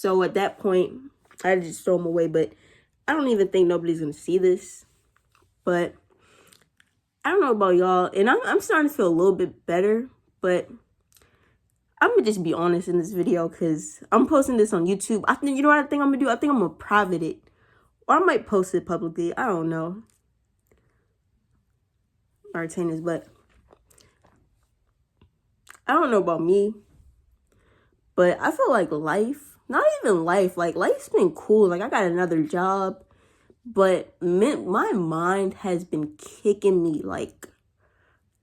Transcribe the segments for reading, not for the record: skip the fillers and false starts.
So at that point, I had to just throw them away. But I don't even think nobody's going to see this. But I don't know about y'all. And I'm starting to feel a little bit better. But I'm going to just be honest in this video because I'm posting this on YouTube. I think, you know what I think I'm going to do? I think I'm going to private it. Or I might post it publicly. I don't know. Entertainers, but I don't know about me. But I feel like life, not even life, like life's been cool. Like I got another job. But my mind has been kicking me. Like,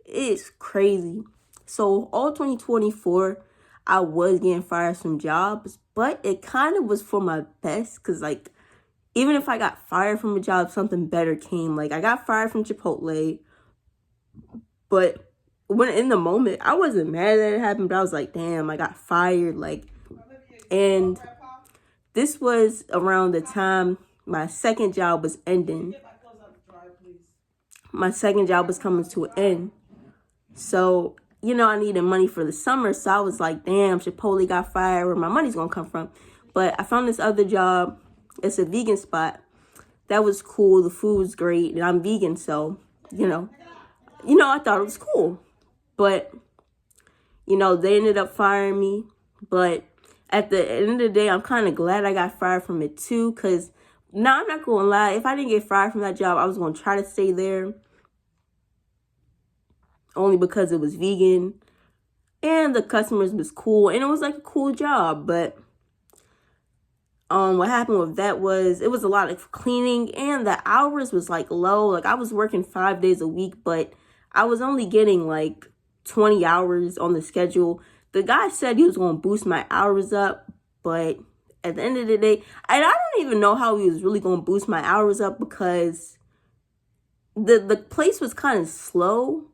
it's crazy. So all 2024, I was getting fired from jobs, but it kind of was for my best. Because, like, even if I got fired from a job, something better came. Like, I got fired from Chipotle. But when in the moment, I wasn't mad that it happened. But I was like, damn, I got fired. Like, and this was around the time my second job was ending. My second job was coming to an end. So, you know, I needed money for the summer. So I was like, damn, Chipotle got fired. Where my money's going to come from? But I found this other job. It's a vegan spot. That was cool. The food was great. And I'm vegan. So, you know, I thought it was cool. But, you know, they ended up firing me. But at the end of the day, I'm kind of glad I got fired from it too. Because now, I'm not going to lie. If I didn't get fired from that job, I was going to try to stay there. Only because it was vegan. And the customers was cool. And it was like a cool job. But what happened with that was it was a lot of cleaning. And the hours was like low. Like I was working 5 days a week. But I was only getting like 20 hours on the schedule. The guy said he was going to boost my hours up. But at the end of the day, I don't even know how he was really going to boost my hours up because the place was kind of slow.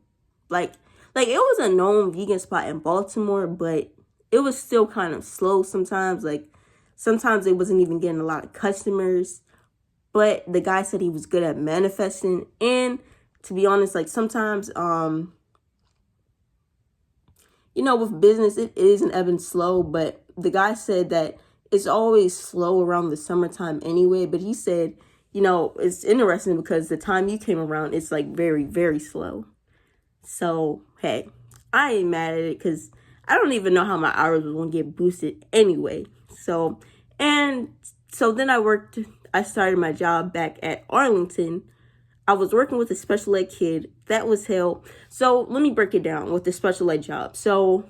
Like it was a known vegan spot in Baltimore, but it was still kind of slow sometimes. Like sometimes it wasn't even getting a lot of customers. But the guy said he was good at manifesting. And to be honest, like sometimes, you know, with business, it is an ebb and slow. But the guy said that it's always slow around the summertime anyway. But he said, you know, it's interesting because the time you came around, it's like very, very slow. So, hey, I ain't mad at it because I don't even know how my hours was going to get boosted anyway. So then I started my job back at Arlington. I was working with a special ed kid. That was hell. So let me break it down with the special ed job. So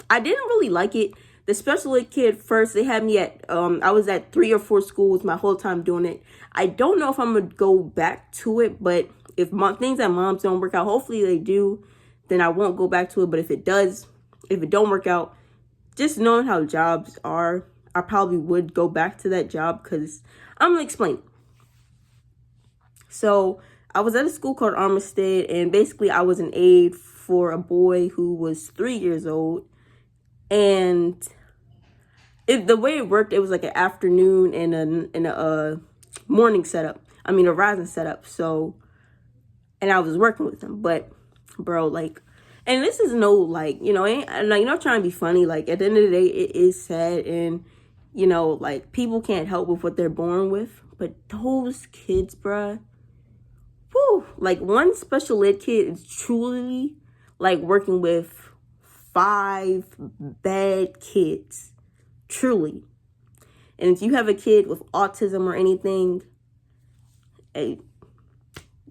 I didn't really like it. The special ed kid, first, they had me at, I was at 3 or 4 schools my whole time doing it. I don't know if I'm going to go back to it, but if things at Mom's don't work out, hopefully they do, then I won't go back to it. But if it does, if it don't work out, just knowing how jobs are, I probably would go back to that job because I'm going to explain. So I was at a school called Armistead, and basically I was an aide for a boy who was 3 years old. And the way it worked, it was like an afternoon and a morning setup. I mean, a rising setup. So, and I was working with him. But, bro, like, and this is no, like, you know, like, you're not trying to be funny. Like, at the end of the day, it is sad. And, you know, like, people can't help with what they're born with. But those kids, bruh, whew, like, one special ed kid is truly, like, working with 5 bad kids. Truly. And if you have a kid with autism or anything, hey,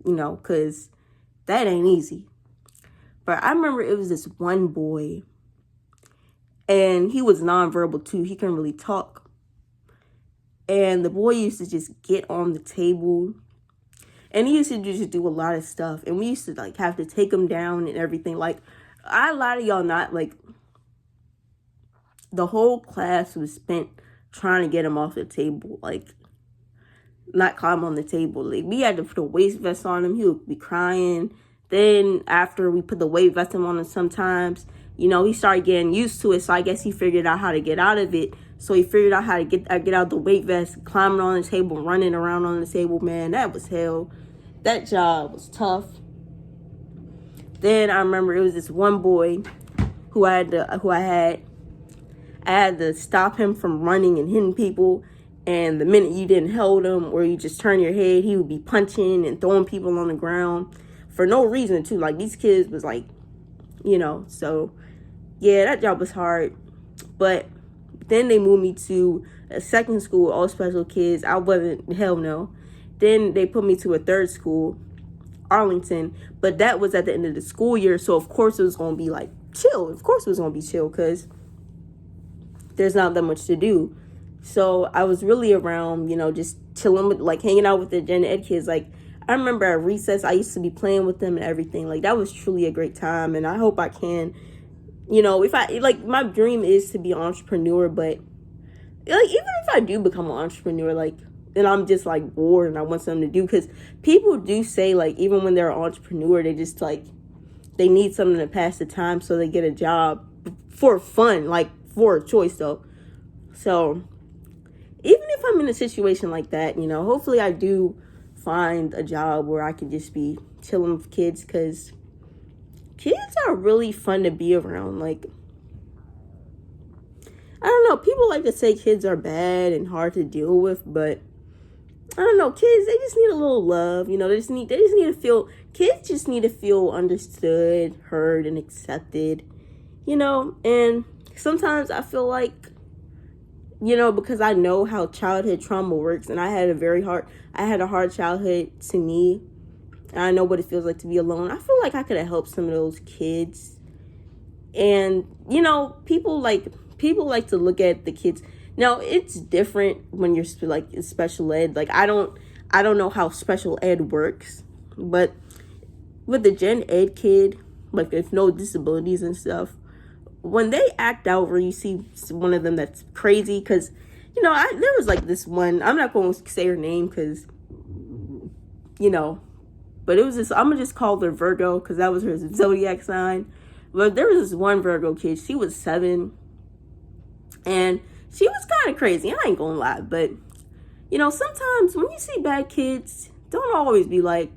you know, because that ain't easy. But I remember it was this one boy, and he was nonverbal too. He couldn't really talk. And the boy used to just get on the table, and he used to just do a lot of stuff. And we used to, like, have to take him down and everything. Like, I lie to y'all not, like, the whole class was spent trying to get him off the table, like, not climb on the table. Like, we had to put a waist vest on him. He would be crying. Then after we put the weight vest on him sometimes, you know, he started getting used to it. So I guess he figured out how to get out of it. So he figured out how to get out the weight vest, climbing on the table, running around on the table. Man, that was hell. That job was tough. Then I remember it was this one boy who I had I had to stop him from running and hitting people. And the minute you didn't hold him or you just turn your head, he would be punching and throwing people on the ground for no reason too. Like, these kids was like, so yeah, that job was hard. But then they moved me to a second school, all special kids. I wasn't, hell no. Then they put me to a third school, Arlington, but that was at the end of the school year. So of course it was going to be like chill. Of course it was going to be chill because there's not that much to do. So I was really around, just chilling with, like, hanging out with the gen ed kids. Like, I remember at recess, I used to be playing with them and everything. Like, that was truly a great time. And I hope I can, if I, like, my dream is to be an entrepreneur. But, like, even if I do become an entrepreneur, like, then I'm just, like, bored and I want something to do. Because people do say, like, even when they're an entrepreneur, they just, like, they need something to pass the time. So they get a job for fun, like, for a choice, though. So even if I'm in a situation like that, hopefully I do find a job where I can just be chilling with kids, because kids are really fun to be around. Like, I don't know, people like to say kids are bad and hard to deal with, but I don't know, kids, they just need a little love. They just need to feel, kids just need to feel understood, heard, and accepted, and sometimes I feel like, because I know how childhood trauma works, and I had a hard childhood to me, and I know what it feels like to be alone. I feel like I could have helped some of those kids. And, people like to look at the kids. Now, it's different when you're like in special ed. Like, I don't know how special ed works, but with the gen ed kid, like, there's no disabilities and stuff, when they act out, where you see one of them that's crazy, because there was like this one, I'm not going to say her name because but it was this, I'm gonna just call her Virgo because that was her zodiac sign. But there was this one Virgo kid, she was 7, and she was kind of crazy, I ain't gonna lie. But sometimes when you see bad kids, don't always be like,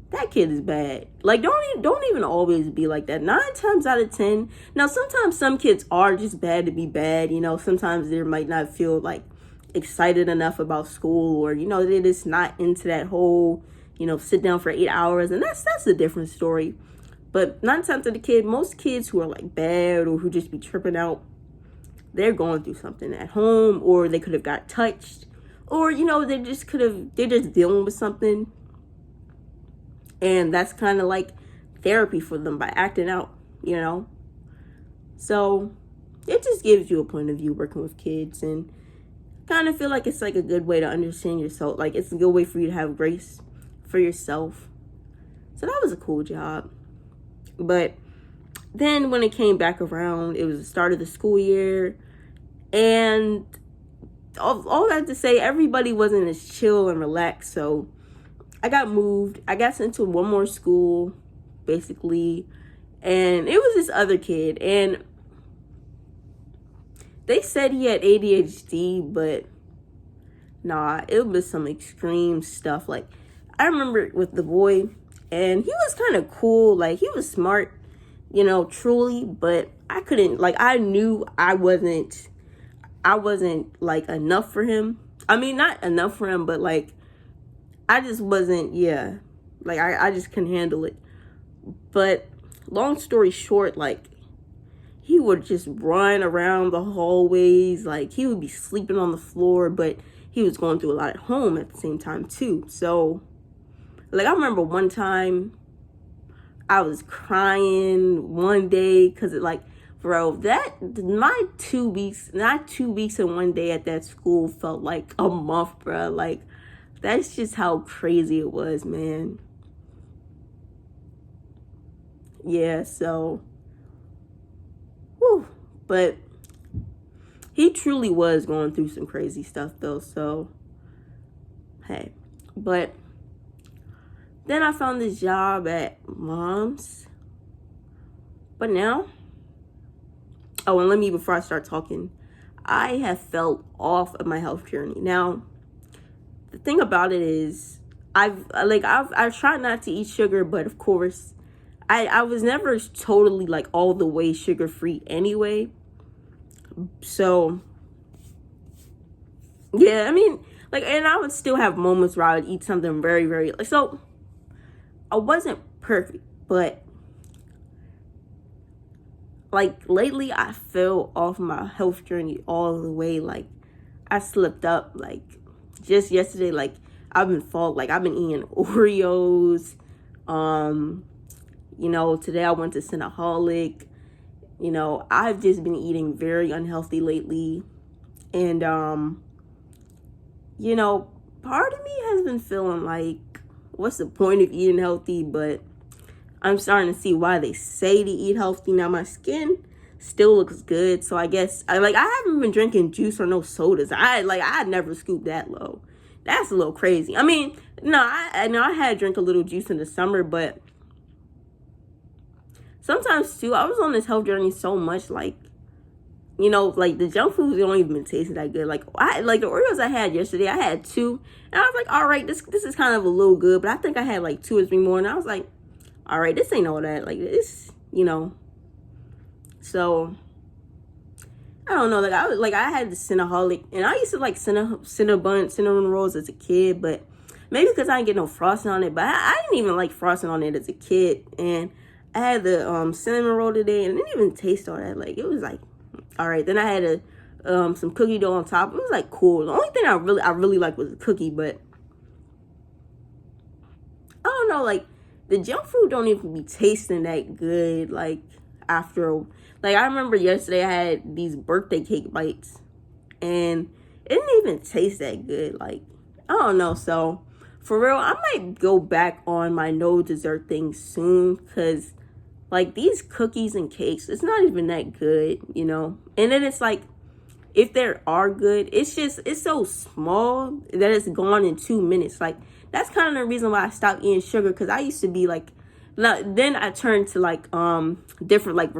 that kid is bad. Like, don't even always be like that. 9 times out of 10. Now, sometimes some kids are just bad to be bad. Sometimes they might not feel like excited enough about school, or they're just not into that whole sit down for 8 hours, and that's a different story. But 9 times out of 10, most kids who are like bad or who just be tripping out, they're going through something at home, or they could have got touched, or they're just dealing with something. And that's kind of like therapy for them by acting out, So it just gives you a point of view working with kids, and kind of feel like it's like a good way to understand yourself. Like, it's a good way for you to have grace for yourself. So that was a cool job. But then when it came back around, it was the start of the school year. And all that to say, everybody wasn't as chill and relaxed. So I got moved. I got sent to one more school, basically. And it was this other kid. And they said he had ADHD, but nah, it was some extreme stuff. Like, I remember with the boy, and he was kind of cool. Like, he was smart, truly. But I couldn't, like, I knew I wasn't like enough for him. I mean, not enough for him, but like, I just wasn't, like, I just couldn't handle it. But long story short, like, he would just run around the hallways. Like, he would be sleeping on the floor, but he was going through a lot at home at the same time too. So, like, I remember one time I was crying one day because it, like, bro, my 2 weeks, not 2 weeks and one day at that school felt like a month, bro. Like, that's just how crazy it was, man. Yeah, so, whew. But he truly was going through some crazy stuff, though, so, hey. But then I found this job at Mom's. But now, oh, and before I start talking, I have felt off of my health journey. Now, the thing about it is, I've tried not to eat sugar, but of course, I was never totally like all the way sugar free anyway. So yeah, I mean, like, and I would still have moments where I would eat something very, very, like, so I wasn't perfect, but like lately I fell off my health journey all the way. Like, I slipped up, like, just yesterday. Like, I've been eating Oreos. Today I went to Cinnaholic. I've just been eating very unhealthy lately. And part of me has been feeling like, what's the point of eating healthy? But I'm starting to see why they say to eat healthy. Now my skin still looks good, so I guess I haven't been drinking juice or no sodas. I never scooped that low. That's a little crazy. I mean, no, I know I had drink a little juice in the summer, but sometimes too, I was on this health journey so much, like the junk foods don't even taste that good. Like the Oreos I had yesterday, I had two, and I was like, all right, this is kind of a little good, but I think I had like two or three more, and I was like, all right, this ain't all that. Like, this, so I don't know. I had the Cinnaholic, and I used to like cinnamon rolls as a kid, but maybe because I didn't get no frosting on it. But I didn't even like frosting on it as a kid, and I had the cinnamon roll today, and it didn't even taste all that. Like, it was like, all right. Then I had some cookie dough on top. It was like cool. The only thing I really liked was the cookie, but I don't know. Like, the junk food don't even be tasting that good. Like, after, like, I remember yesterday I had these birthday cake bites, and it didn't even taste that good. Like, I don't know. So for real, I might go back on my no dessert thing soon, because like these cookies and cakes, it's not even that good, and then it's like, if they are good, it's so small that it's gone in 2 minutes. Like, that's kind of the reason why I stopped eating sugar, because I used to be like, then I turned to like different, like,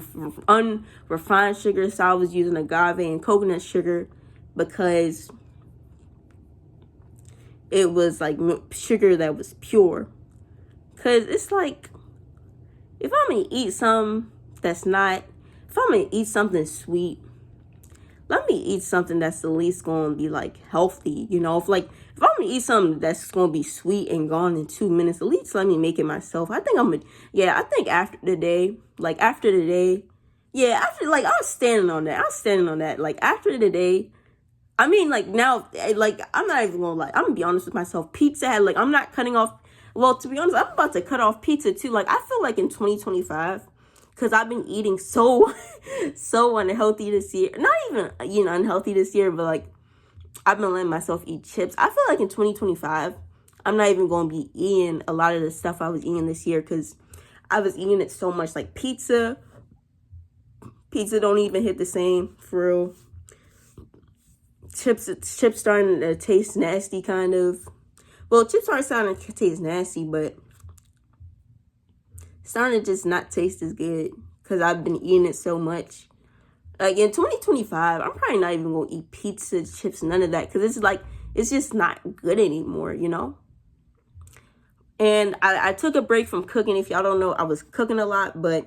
unrefined sugar. So I was using agave and coconut sugar, because it was like sugar that was pure. Because it's like, if I'm gonna eat something if I'm gonna eat something sweet, let me eat something that's at least gonna be like healthy. If I'm gonna eat something that's gonna be sweet and gone in 2 minutes, at least let me make it myself. I think after the day, I was standing on that. Like, after the day, I mean, like, now, like, I'm not even gonna lie, I'm gonna be honest with myself. Pizza had, like, I'm not cutting off, well, to be honest, I'm about to cut off pizza too. Like, I feel like in 2025, because I've been eating so so unhealthy this year. Not even unhealthy this year, but like, I've been letting myself eat chips. I feel like in 2025, I'm not even going to be eating a lot of the stuff I was eating this year, because I was eating it so much. Like, pizza don't even hit the same, for real. Chips starting to taste nasty, kind of. Well, chips aren't starting to taste nasty, but starting to just not taste as good, because I've been eating it so much. Like, in 2025, I'm probably not even gonna eat pizza, chips, none of that, because it's like, it's just not good anymore, And I took a break from cooking. If y'all don't know, I was cooking a lot, but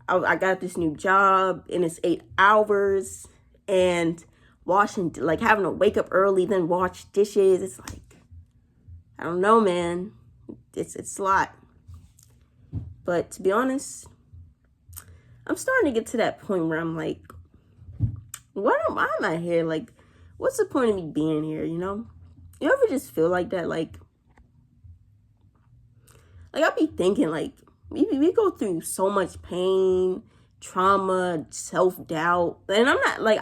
I got this new job, and it's 8 hours, and having to wake up early, then wash dishes. It's like, I don't know, man. It's a lot. But to be honest, I'm starting to get to that point where I'm like, why am I here? Like, what's the point of me being here, You ever just feel like that? Like I be thinking, like, we go through so much pain, trauma, self-doubt. And I'm not, like,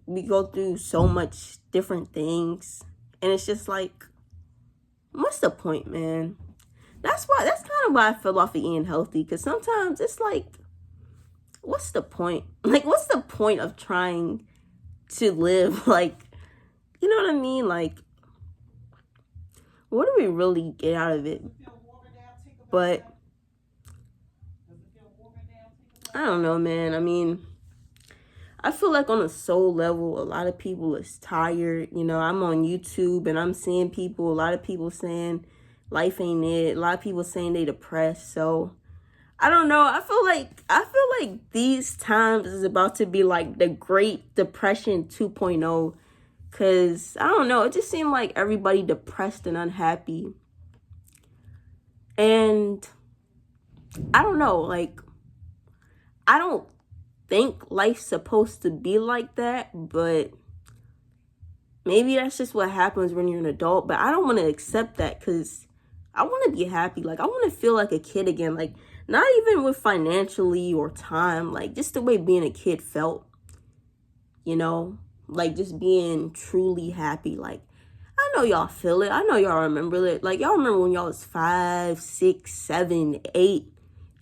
we go through so much different things. And it's just like, what's the point, man? That's kind of why I fell off of eating healthy. Because sometimes it's like, what's the point? Like, what's the point of trying to live? Like, you know what I mean? Like, what do we really get out of it? But I don't know, man. I mean, I feel like on a soul level, a lot of people is tired. I'm on YouTube, and I'm seeing a lot of people saying life ain't it. A lot of people saying they depressed. So I don't know. I feel like these times is about to be like the Great Depression 2.0. Cause I don't know, it just seemed like everybody depressed and unhappy. And I don't know, like I don't think life's supposed to be like that, but maybe that's just what happens when you're an adult. But I don't want to accept that because I want to be happy. Like I want to feel like a kid again. Like not even with financially or time, like just the way being a kid felt, you know, like just being truly happy. Like I know y'all feel it. I know y'all remember it. Like y'all remember when y'all was 5, 6, 7, 8.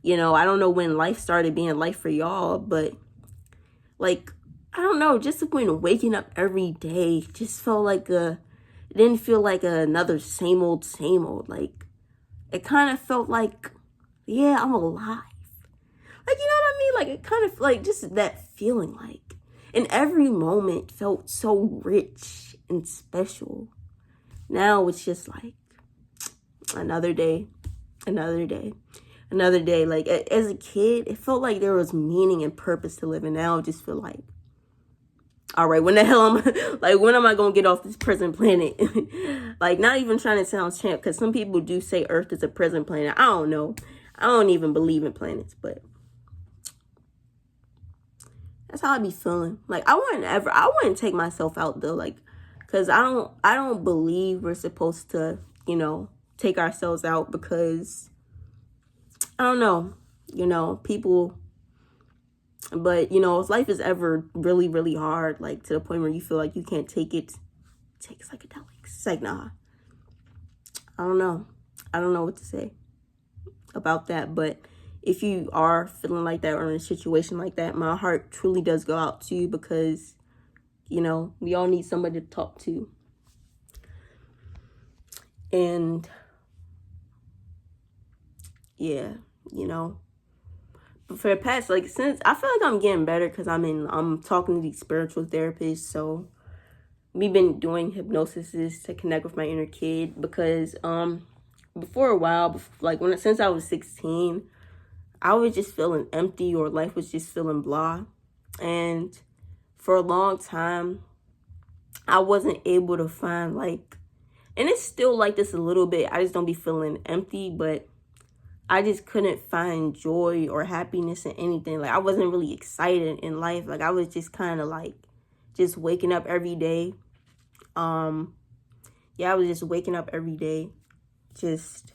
You know, I don't know when life started being life for y'all, but like I don't know, just when waking up every day just felt like it didn't feel like another same old, same old. Like it kind of felt like, yeah, I'm alive. Like, you know what I mean? Like it kind of like just that feeling like, and every moment felt so rich and special. Now it's just like another day, another day, another day. Like as a kid, it felt like there was meaning and purpose to live. And now I just feel like, all right, when the hell when am I going to get off this prison planet? Like, not even trying to sound champ, because some people do say Earth is a prison planet. I don't know. I don't even believe in planets, but that's how I be feeling. Like, I wouldn't take myself out though, like, because I don't believe we're supposed to, you know, take ourselves out, because I don't know, you know, people. But, you know, if life is ever really, really hard, like to the point where you feel like you can't take it, take psychedelics. It's like, nah, I don't know. I don't know what to say about that. But if you are feeling like that or in a situation like that, my heart truly does go out to you, because, you know, we all need somebody to talk to. And yeah, you know, for the past, like, since I feel like I'm getting better because I'm talking to these spiritual therapists. So we've been doing hypnosis to connect with my inner kid, because before a while, like since I was 16, I was just feeling empty, or life was just feeling blah. And for a long time, I wasn't able to find like, and it's still like this a little bit, I just don't be feeling empty, but I just couldn't find joy or happiness in anything. Like I wasn't really excited in life. Like I was just kind of like just waking up every day. Yeah, I was just waking up every day. Just,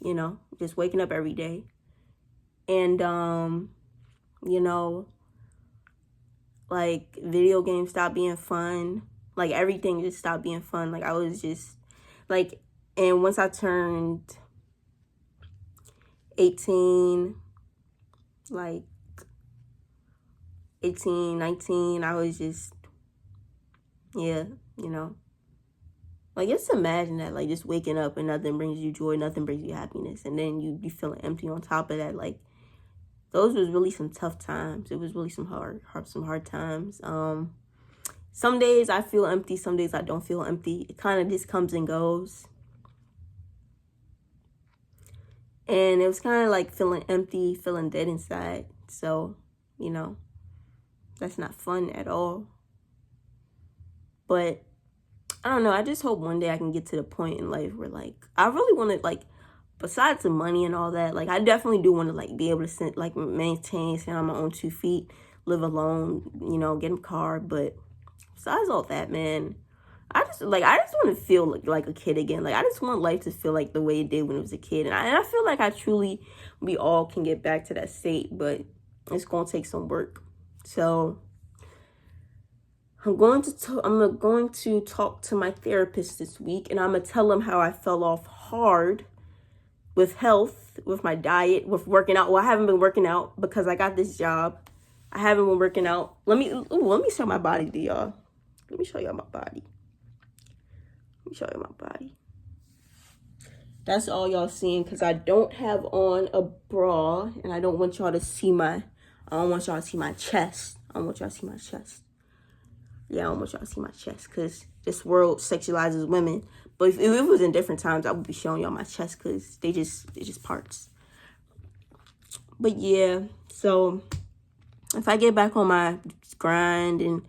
you know, just waking up every day. And you know, like video games stopped being fun. Like everything just stopped being fun. Like I was just like, and once I turned 18, like 18, 19, I was just, yeah, you know, like just imagine that, like just waking up and nothing brings you joy, nothing brings you happiness, and then you be feeling empty on top of that. Like those was really some tough times. It was really some hard times. Some days I feel empty, some days I don't feel empty. It kind of just comes and goes. And it was kind of like feeling empty, feeling dead inside. So, you know, that's not fun at all. But I don't know. I just hope one day I can get to the point in life where, like, I really want to, like, besides the money and all that, like, I definitely do want to, like, be able to, like, maintain, stand on my own 2 feet, live alone, you know, get a car. But besides all that, man, I just want to feel like a kid again. Like I just want life to feel like the way it did when it was a kid. And I feel like we all can get back to that state, but it's going to take some work. So I'm going to talk to my therapist this week, and I'm going to tell him how I fell off hard with health, with my diet, with working out. Well, I haven't been working out because I got this job. I haven't been working out. Let me show my body to y'all. Let me show y'all my body. Let me show you my body. That's all y'all seeing, because I don't have on a bra, and I don't want y'all to see I don't want y'all to see my chest. I don't want y'all to see my chest. Yeah, I don't want y'all to see my chest, because this world sexualizes women. But if it was in different times, I would be showing y'all my chest, because they just parts. But yeah, so if I get back on my grind and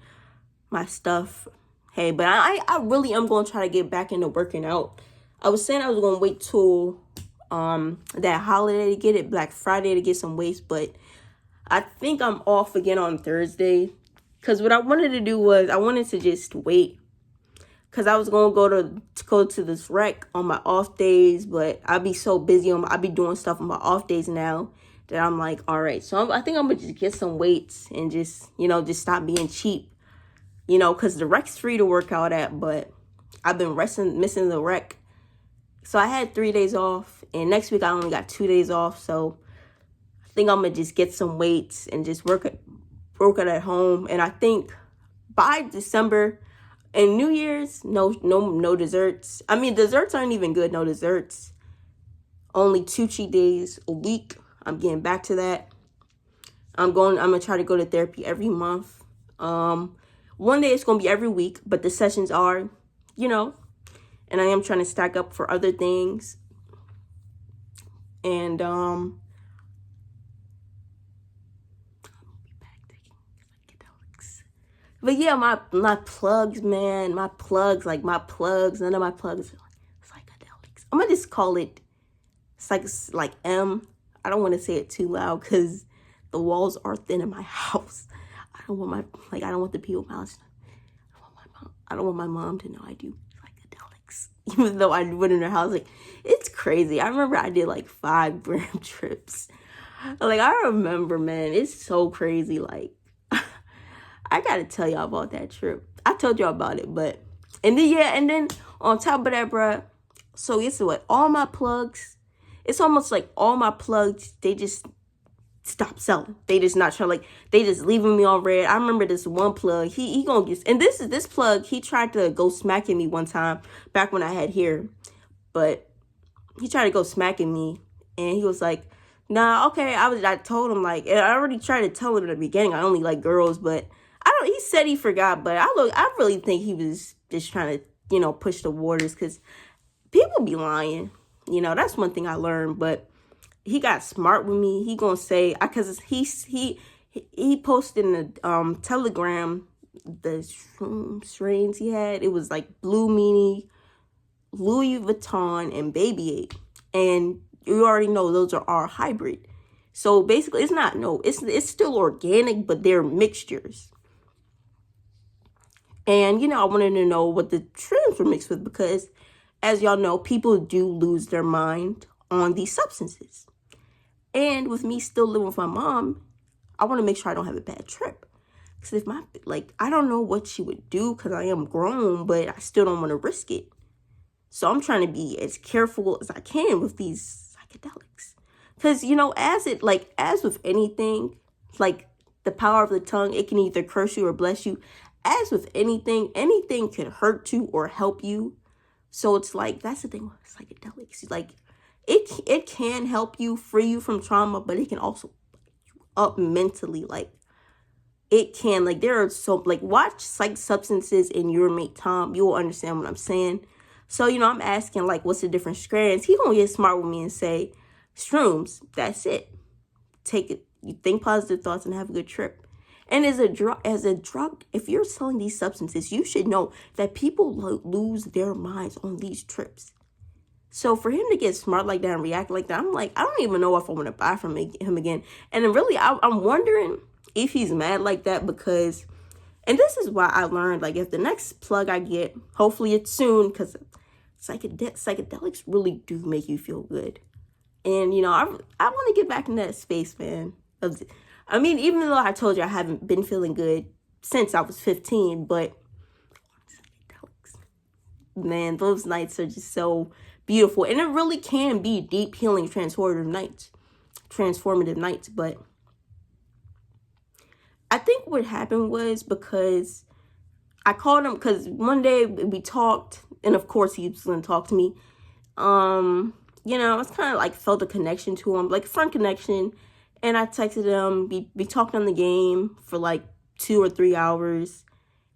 my stuff, hey, but I really am going to try to get back into working out. I was saying I was going to wait till that holiday to get it, Black Friday, to get some weights, but I think I'm off again on Thursday. Because what I wanted to do was I wanted to just wait. Because I was going to go to this rec on my off days, but I'd be so busy. I'd be doing stuff on my off days now that I'm like, all right. So I think I'm going to just get some weights and just, just stop being cheap. Because the rec's free to work out at, but I've been missing the rec. So I had 3 days off, and next week I only got 2 days off. So I think I'm going to just get some weights and just work it at home. And I think by December and New Year's, no desserts. I mean, desserts aren't even good. No desserts. Only 2 cheat days a week. I'm getting back to that. I'm going to try to go to therapy every month. One day it's going to be every week, but the sessions are, and I am trying to stack up for other things. And, but yeah, my plugs, man, none of my plugs are psychedelics. I'm going to just call it like M. I don't want to say it too loud because the walls are thin in my house. I don't want the people in my house. I don't want my mom to know I do psychedelics, even though I went in her house. Like, it's crazy. I remember I did like 5 gram trips. Like, I remember, man, it's so crazy. Like, I gotta tell y'all about that trip. I told y'all about it, but and then on top of that, bruh. So it's what all my plugs. It's almost like all my plugs, they just stop selling. They just not trying, like, they just leaving me on red. I remember this one plug, he gonna get, and this plug, he tried to go smacking me one time back when I had hair, but he tried to go smacking me, and he was like, nah, okay. I told him, like, and I already tried to tell him in the beginning I only like girls, but he said he forgot, but I really think he was just trying to, push the waters, because people be lying. That's one thing I learned, but he got smart with me. He gonna say, because he posted in the Telegram the strains he had. It was like Blue Meanie, Louis Vuitton, and Baby 8, and you already know those are our hybrid. So basically, it's still organic, but they're mixtures. And I wanted to know what the trims were mixed with, because as y'all know, people do lose their mind on these substances. And with me still living with my mom, I want to make sure I don't have a bad trip. Because I don't know what she would do, because I am grown, but I still don't want to risk it. So I'm trying to be as careful as I can with these psychedelics. Because, as with anything, like the power of the tongue, it can either curse you or bless you. As with anything could hurt you or help you. So it's like, that's the thing with psychedelics. Like, it can help you, free you from trauma, but it can also up mentally. Like, it can, like, there are watch psych substances in Your Mate Tom. You will understand what I'm saying. So, I'm asking, like, what's the different strands? He gonna get smart with me and say, shrooms, that's it. Take it. You think positive thoughts and have a good trip. And as a drug, if you're selling these substances, you should know that people lose their minds on these trips. So for him to get smart like that and react like that, I'm like, I don't even know if I want to buy from him again. And then really, I'm wondering if he's mad like that, because, and this is why I learned, like, if the next plug I get, hopefully it's soon, because psychedelics really do make you feel good. And, I want to get back in that space, man. Even though I told you I haven't been feeling good since I was 15, but man, those nights are just so beautiful. And it really can be deep, healing, transformative nights. But I think what happened was because I called him, because one day we talked, and of course he was going to talk to me. I was kind of like felt a connection to him, like a friend connection. And I texted him. We talked on the game for like 2 or 3 hours.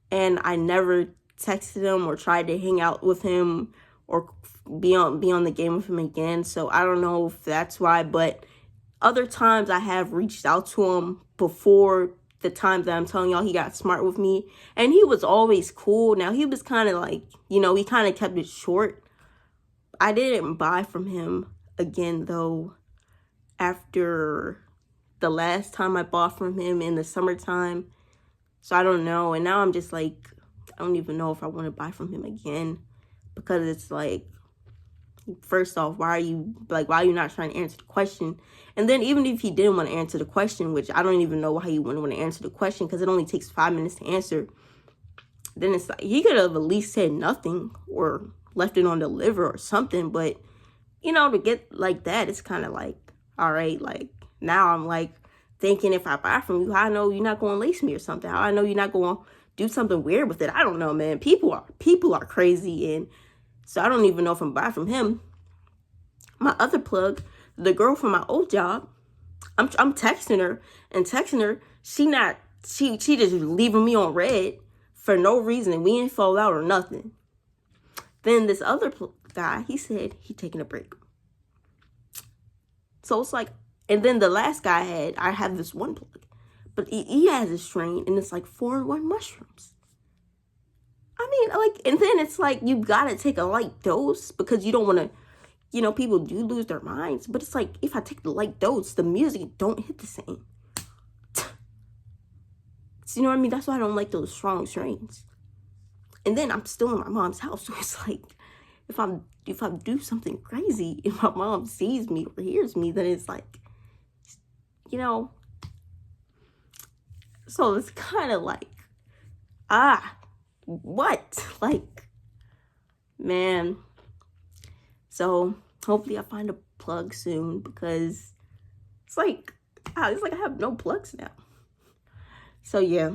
And I never texted him or tried to hang out with him or be on the game with him again. So I don't know if that's why. But Other times I have reached out to him before the times that I'm telling y'all he got smart with me. And he was always cool. Now, he was kind of like, you know, he kind of kept it short. I didn't buy from him again, though, after the last time I bought from him in the summertime. So I don't know. And now I'm just like, I don't even know if I want to buy from him again. Because it's like, first off, why are you not trying to answer the question? And then even if he didn't want to answer the question, which I don't even know why he wouldn't want to answer the question, because it only takes 5 minutes to answer, then it's like, he could have at least said nothing or left it on the liver or something. But, you know, to get like that, it's kind of like, all right, like, now I'm like thinking, if I buy from you, how I know you're not going to lace me or something? How I know you're not going to do something weird with it? I don't know, man. People are crazy. And so I don't even know if I'm buying from him. My other plug, the girl from my old job, I'm texting her, she just leaving me on red for no reason. We ain't fall out or nothing. Then this other guy, he said he taking a break. So it's like, and then the last guy I have this one plug, but he has a strain, and it's like 4-in-1 mushrooms. I mean, like, and then it's like, you gotta take a light dose because you don't want to, you know, people do lose their minds. But it's like, if I take the light dose, the music don't hit the same. So, you know what I mean? That's why I don't like those strong strains. And then I'm still in my mom's house. So it's like, if I do something crazy and my mom sees me or hears me, then it's like, you know. So it's kind of like, what? Like, man. So hopefully I find a plug soon, because it's like I have no plugs now. So yeah.